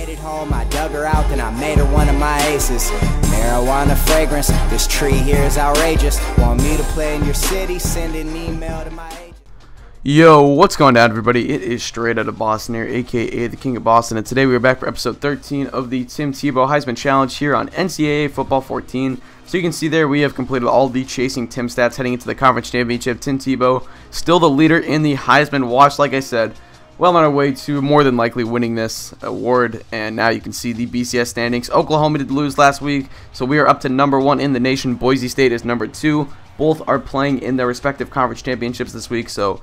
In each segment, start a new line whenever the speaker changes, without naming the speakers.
made it home, I dug her out, then I made her one of my aces. Marijuana fragrance, this tree here is outrageous. Want me to play in your city? Send an email to my agent.
Yo, what's going on, everybody? It is Straight Out of Boston here, aka the King of Boston, and today we are back for episode 13 of the Tim Tebow Heisman Challenge here on NCAA Football 14. So you can see there we have completed all the Chasing Tim stats heading into the conference championship. Tim Tebow still the leader in the Heisman watch, like I said, well on our way to more than likely winning this award. And now you can see the BCS standings. Oklahoma did lose last week, so we are up to number 1 in the nation. Boise State is number 2. Both are playing in their respective conference championships this week, so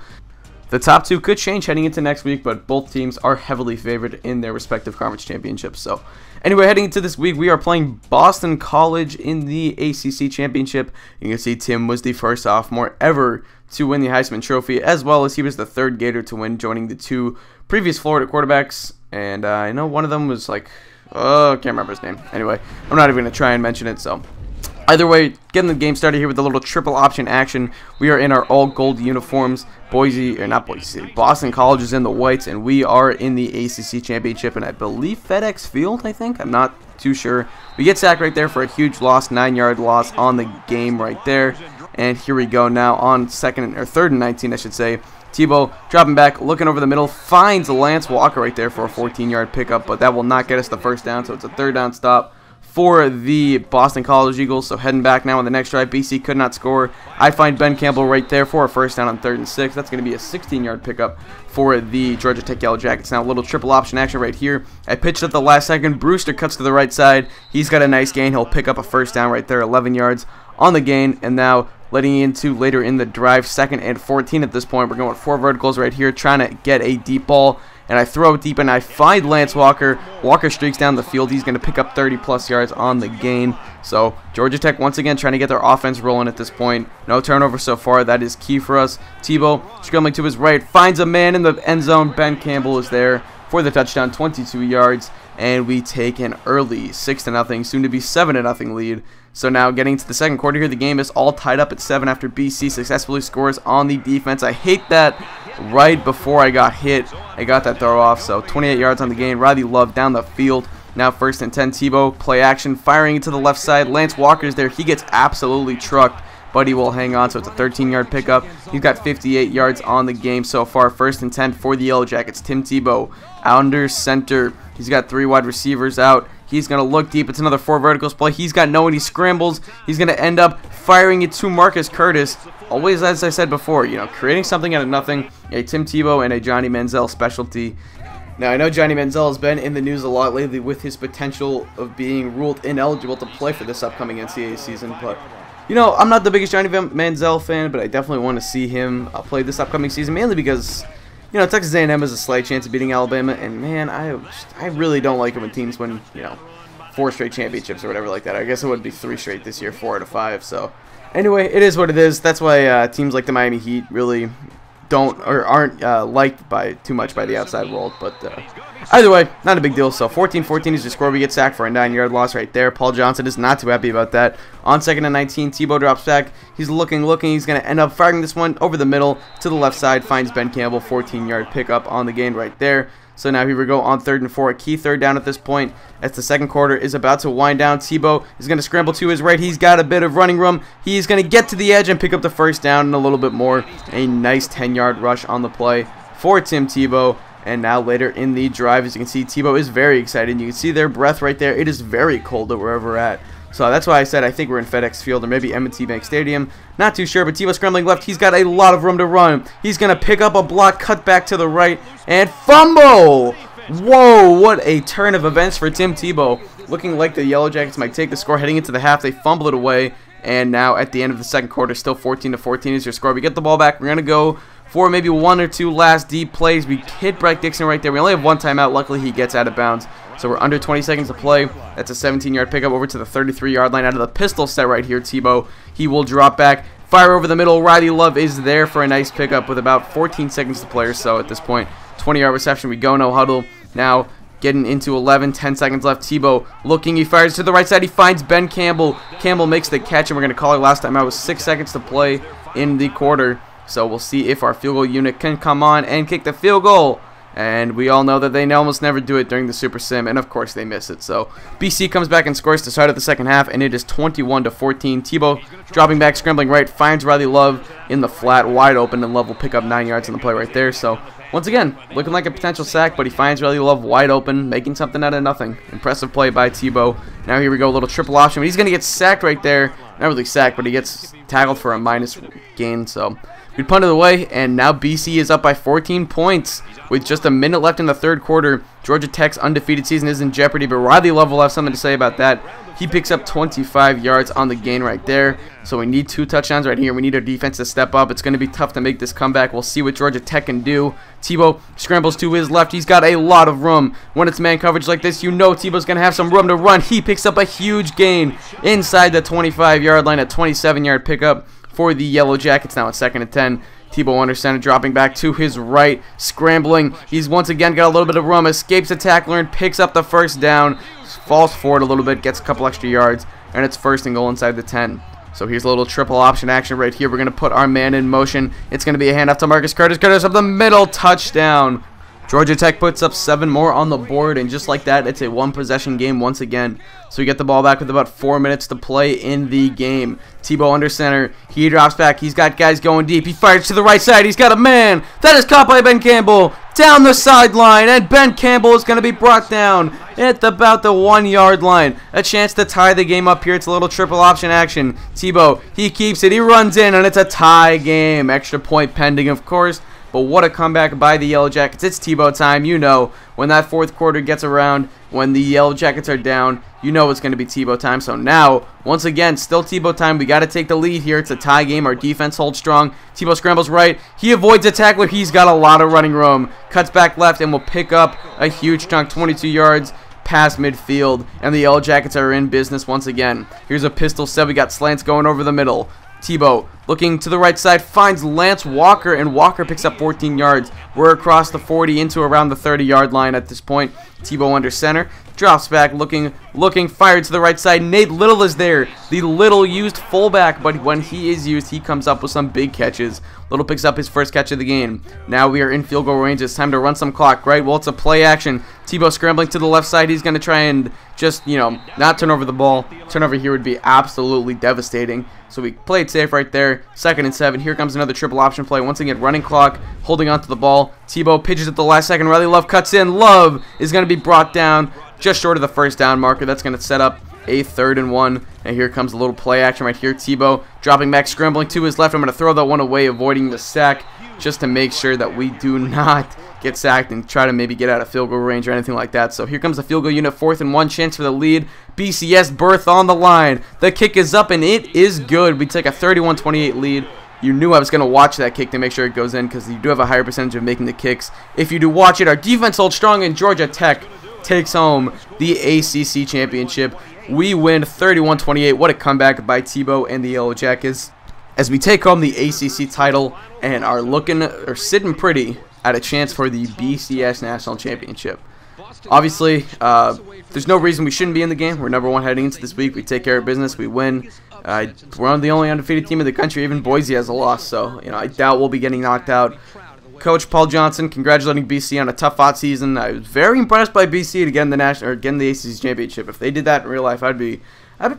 the top 2 could change heading into next week, but both teams are heavily favored in their respective conference championships. So anyway, heading into this week, we are playing Boston College in the ACC Championship. You can see Tim was the first sophomore ever to win the Heisman Trophy, as well as he was the third Gator to win, joining the 2 previous Florida quarterbacks. And I know one of them was like, oh, I can't remember his name. Anyway, I'm not even going to try and mention it, so either way, getting the game started here with a little triple option action. We are in our all gold uniforms. Boston College is in the whites, and we are in the ACC Championship, and I believe FedEx Field, I think. I'm not too sure. We get sacked right there for a huge loss, 9-yard loss on the game right there. And here we go now on third and 19, I should say. Tebow dropping back, looking over the middle, finds Lance Walker right there for a 14-yard pickup, but that will not get us the first down, so it's a third down stop for the Boston College Eagles. So heading back now on the next drive, BC could not score. I find Ben Campbell right there for a first down on 3rd and 6. That's going to be a 16-yard pickup for the Georgia Tech Yellow Jackets. Now a little triple option action right here. I pitched at the last second. Brewster cuts to the right side. He's got a nice gain. He'll pick up a first down right there, 11 yards on the gain. And now letting into later in the drive, 2nd and 14 at this point. We're going 4 verticals right here, trying to get a deep ball. And I throw it deep, and I find Lance Walker. Walker streaks down the field. He's going to pick up 30-plus yards on the gain. So Georgia Tech once again trying to get their offense rolling at this point. No turnover so far. That is key for us. Tebow scrambling to his right, finds a man in the end zone. Ben Campbell is there for the touchdown, 22 yards. And we take an early 6-0, soon to be 7-0 lead. So now getting to the second quarter here, the game is all tied up at 7 after BC successfully scores on the defense. I hate that right before I got hit, I got that throw off. So 28 yards on the gain. Riley Love down the field. Now 1st and 10, Tebow, play action, firing to the left side. Lance Walker's there. He gets absolutely trucked, but he will hang on, so it's a 13-yard pickup. He's got 58 yards on the game so far. 1st and 10 for the Yellow Jackets. Tim Tebow under center. He's got 3 wide receivers out. He's going to look deep. It's another 4 verticals play. He's got no one. He scrambles. He's going to end up firing it to Marcus Curtis. Always, as I said before, creating something out of nothing. A Tim Tebow and a Johnny Manziel specialty. Now, I know Johnny Manziel has been in the news a lot lately with his potential of being ruled ineligible to play for this upcoming NCAA season, but I'm not the biggest Johnny Manziel fan, but I definitely want to see him play this upcoming season, mainly because Texas A&M has a slight chance of beating Alabama, and man, I really don't like it when teams win 4 straight championships or whatever like that. I guess it would be 3 straight this year, 4 out of 5. So anyway, it is what it is. That's why teams like the Miami Heat really aren't liked too much by the outside world. But either way, not a big deal. So 14-14 is the score. We get sacked for a 9-yard loss right there. Paul Johnson is not too happy about that. On 2nd and 19, Tebow drops back. He's looking. He's going to end up firing this one over the middle to the left side. Finds Ben Campbell, 14-yard pickup on the gain right there. So now here we go on 3rd and 4, a key 3rd down at this point. As the second quarter is about to wind down, Tebow is going to scramble to his right. He's got a bit of running room. He's going to get to the edge and pick up the first down and a little bit more. A nice 10-yard rush on the play for Tim Tebow. And now later in the drive, as you can see, Tebow is very excited. You can see their breath right there. It is very cold at wherever we're at. So that's why I said I think we're in FedEx Field or maybe M&T Bank Stadium. Not too sure, but Tebow scrambling left. He's got a lot of room to run. He's going to pick up a block, cut back to the right, and fumble! Whoa, what a turn of events for Tim Tebow. Looking like the Yellow Jackets might take the score heading into the half. They fumble it away, and now at the end of the second quarter, still 14-14 is your score. We get the ball back. We're going to go for maybe 1 or 2 last deep plays. We hit Bryce Dixon right there. We only have 1 timeout. Luckily, he gets out of bounds. So we're under 20 seconds to play. That's a 17-yard pickup over to the 33-yard line out of the pistol set right here. Tebow, he will drop back, fire over the middle. Riley Love is there for a nice pickup with about 14 seconds to play or so at this point. 20-yard reception. We go no huddle. Now getting into 11, 10 seconds left. Tebow looking. He fires to the right side. He finds Ben Campbell. Campbell makes the catch, and we're going to call it last time out with 6 seconds to play in the quarter. So we'll see if our field goal unit can come on and kick the field goal. And we all know that they almost never do it during the Super Sim, and of course they miss it. So BC comes back and scores to start of the second half, and it is 21-14. Tebow dropping back, scrambling right, finds Riley Love in the flat, wide open, and Love will pick up 9 yards on the play right there. So once again, looking like a potential sack, but he finds Riley Love wide open, making something out of nothing. Impressive play by Tebow. Now here we go, a little triple option. He's going to get sacked right there. Not really sacked, but he gets tackled for a minus gain. So we punt it away, and now BC is up by 14 points with just a minute left in the third quarter. Georgia Tech's undefeated season is in jeopardy, but Riley Love will have something to say about that. He picks up 25 yards on the gain right there. So we need 2 touchdowns right here. We need our defense to step up. It's going to be tough to make this comeback. We'll see what Georgia Tech can do. Tebow scrambles to his left. He's got a lot of room. When it's man coverage like this, you know Tebow's going to have some room to run. He picks up a huge gain inside the 25-yard line, a 27-yard pickup for the Yellow Jackets. Now it's 2nd and 10. Tebow under center, dropping back to his right, scrambling. He's once again got a little bit of room, escapes a tackler, and picks up the first down. Falls forward a little bit, gets a couple extra yards, and it's 1st and goal inside the 10. So here's a little triple option action right here. We're going to put our man in motion. It's going to be a handoff to Marcus Curtis. Curtis up the middle, touchdown. Georgia Tech puts up 7 more on the board, and just like that, it's a 1-possession game once again. So we get the ball back with about 4 minutes to play in the game. Tebow under center. He drops back. He's got guys going deep. He fires to the right side. He's got a man. That is caught by Ben Campbell down the sideline, and Ben Campbell is going to be brought down at about the 1-yard line. A chance to tie the game up here. It's a little triple option action. Tebow, he keeps it. He runs in, and it's a tie game. Extra point pending, of course. But what a comeback by the Yellow Jackets. It's Tebow time. You know, when that 4th quarter gets around, when the Yellow Jackets are down, you know it's going to be Tebow time. So now, once again, still Tebow time. We got to take the lead here. It's a tie game. Our defense holds strong. Tebow scrambles right. He avoids a tackler. He's got a lot of running room. Cuts back left and will pick up a huge chunk, 22 yards past midfield. And the Yellow Jackets are in business once again. Here's a pistol set. We got slants going over the middle. Tebow looking to the right side, finds Lance Walker, and Walker picks up 14 yards. We're across the 40 into around the 30-yard line at this point. Tebow under center, drops back, looking, fired to the right side. Nate Little is there, the little used fullback, but when he is used, he comes up with some big catches. Little picks up his first catch of the game. Now we are in field goal range. It's time to run some clock, right? Well, it's a play action. Tebow scrambling to the left side. He's going to try and just, not turn over the ball. Turnover here would be absolutely devastating. So we played safe right there. 2nd and 7. Here comes another triple option play. Once again, running clock, holding onto the ball. Tebow pitches at the last second. Riley Love cuts in. Love is going to be brought down just short of the 1st down marker. That's going to set up a 3rd and 1. And here comes a little play action right here. Tebow dropping back, scrambling to his left. I'm going to throw that one away, avoiding the sack, just to make sure that we do not get sacked and try to maybe get out of field goal range or anything like that. So here comes the field goal unit, 4th and 1, chance for the lead. BCS berth on the line. The kick is up, and it is good. We take a 31-28 lead. You knew I was going to watch that kick to make sure it goes in, because you do have a higher percentage of making the kicks if you do watch it. Our defense holds strong, and Georgia Tech takes home the ACC Championship. We win 31-28. What a comeback by Tebow and the Yellow Jackets, as we take home the ACC title and are sitting pretty at a chance for the BCS National Championship. Obviously, there's no reason we shouldn't be in the game. We're #1 heading into this week. We take care of business. We win. We're the only undefeated team in the country. Even Boise has a loss, so I doubt we'll be getting knocked out. Coach Paul Johnson congratulating BC on a tough-fought season. I was very impressed by BC to get in the ACC Championship. If they did that in real life, I'd be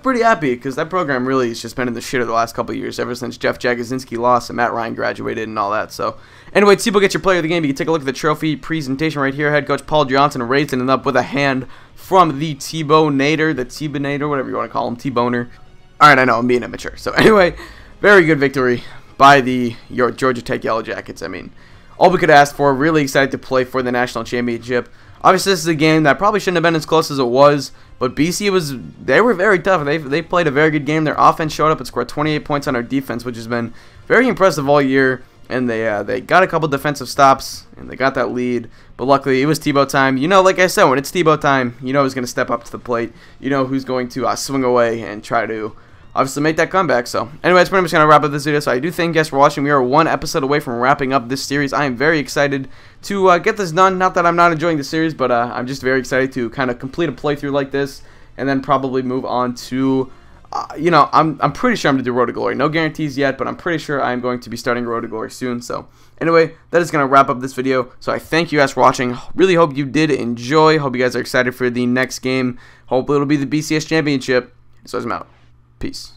pretty happy, because that program really has just been in the shitter the last couple of years, ever since Jeff Jagosinski lost and Matt Ryan graduated and all that. So anyway, Tebow gets your player of the game. You can take a look at the trophy presentation right here. Head coach Paul Johnson raising it up with a hand from the Tebow-nator, the Tebow-nator, whatever you want to call him, T-boner. All right, I know, I'm being immature. So anyway, very good victory by the Georgia Tech Yellow Jackets. I mean, all we could ask for. Really excited to play for the national championship. Obviously, this is a game that probably shouldn't have been as close as it was, but BC they were very tough. They played a very good game. Their offense showed up and scored 28 points on our defense, which has been very impressive all year. And they got a couple defensive stops, and they got that lead. But luckily, it was Tebow time. Like I said, when it's Tebow time, you know who's going to step up to the plate. You know who's going to swing away and try to obviously make that comeback. So anyway, that's pretty much going to wrap up this video. So I do thank you guys for watching. We are 1 episode away from wrapping up this series. I am very excited to get this done. Not that I'm not enjoying the series, but I'm just very excited to kind of complete a playthrough like this, and then probably move on to you know, I'm pretty sure I'm going to do Road to Glory. No guarantees yet, but I'm pretty sure I'm going to be starting Road to Glory soon. So anyway, that is going to wrap up this video. So I thank you guys for watching. Really hope you did enjoy. Hope you guys are excited for the next game. Hope it'll be the BCS Championship. So I'm out. Peace.